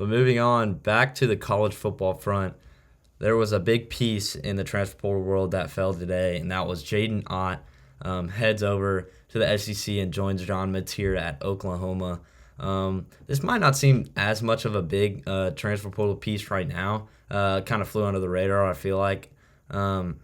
But moving on back to the college football front, there was a big piece in the transfer portal world that fell today, and that was Jaydn Ott heads over to the SEC and joins John Mateer at Oklahoma. This might not seem as much of a big transfer portal piece right now. Kind of flew under the radar, I feel like. But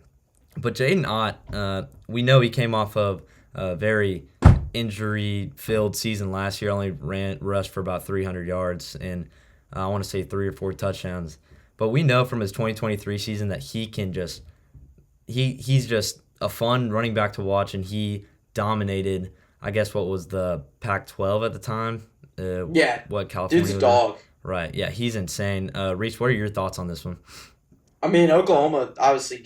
Jaydn Ott, we know he came off of a very injury-filled season last year. Only rushed for about 300 yards and I want to say 3 or 4 touchdowns. But we know from his 2023 season that he can just he's just a fun running back to watch, and he dominated. I guess what was the Pac-12 at the time. Yeah, What California dude's a was in. dog. Right. Yeah, he's insane. Reese, what are your thoughts on this one? I mean, Oklahoma obviously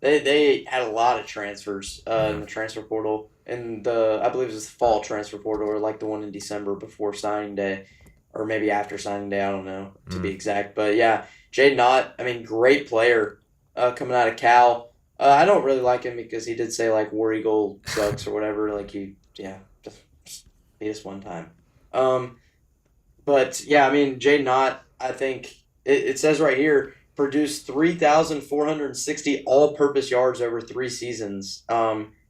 they had a lot of transfers in Yeah. the transfer portal, and the I believe it was the fall transfer portal, or like the one in December before signing day, or maybe after signing day. I don't know to be Mm. exact, but yeah, Jay Nott. I mean, great player coming out of Cal. I don't really like him because he did say like War Eagle sucks or whatever. Like just beat us one time. Um, but yeah, I mean, Jay Nott, I think it says right here, produced 3,460 all purpose yards over 3 seasons.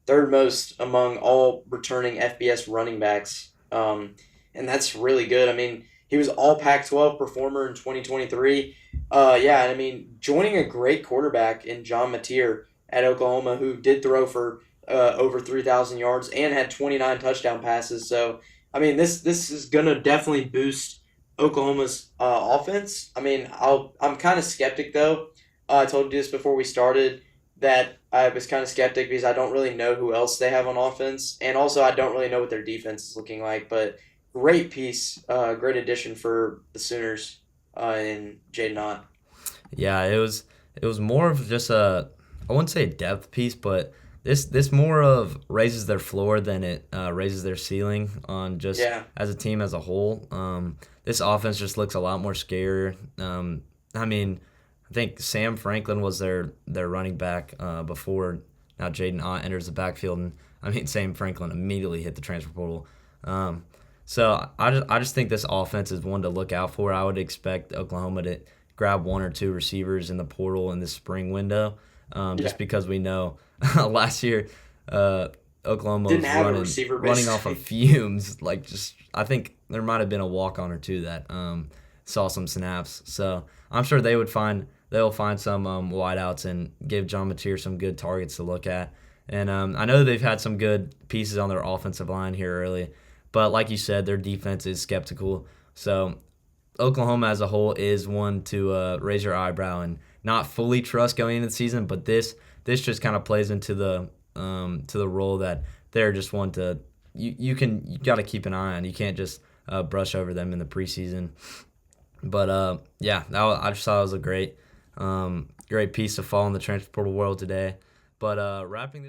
Third most among all returning FBS running backs. And that's really good. I mean, he was all Pac 12 performer in 2023. Yeah, and I mean, joining a great quarterback in John Mateer at Oklahoma, who did throw for over 3,000 yards and had 29 touchdown passes. So, I mean, this is gonna definitely boost Oklahoma's offense. I mean, I'm kind of skeptic though. I told you this before we started that I was kind of skeptic because I don't really know who else they have on offense, and also I don't really know what their defense is looking like. But great piece, great addition for the Sooners in Jaden Knott. Yeah, it was more of just a I wouldn't say a depth piece, but this more of raises their floor than it raises their ceiling on just Yeah, as a team as a whole. This offense just looks a lot more scarier. I mean, I think Sam Franklin was their running back before now Jaden Ott enters the backfield, and I mean Sam Franklin immediately hit the transfer portal. Um, so I just think this offense is one to look out for. I would expect Oklahoma to grab 1 or 2 receivers in the portal in this spring window, just yeah. because we know last year Oklahoma Didn't was have a running receiver running off of basically. fumes. Like just I think there might have been a walk on or two that saw some snaps. So I'm sure they'll find some wideouts and give John Mateer some good targets to look at. And I know they've had some good pieces on their offensive line here early, but like you said, their defense is skeptical. So Oklahoma as a whole is one to raise your eyebrow and not fully trust going into the season, but this just kind of plays into the role that they're just one to you got to keep an eye on. You can't just brush over them in the preseason. But yeah, I just thought it was a great piece to follow in the transfer portal world today. But wrapping this.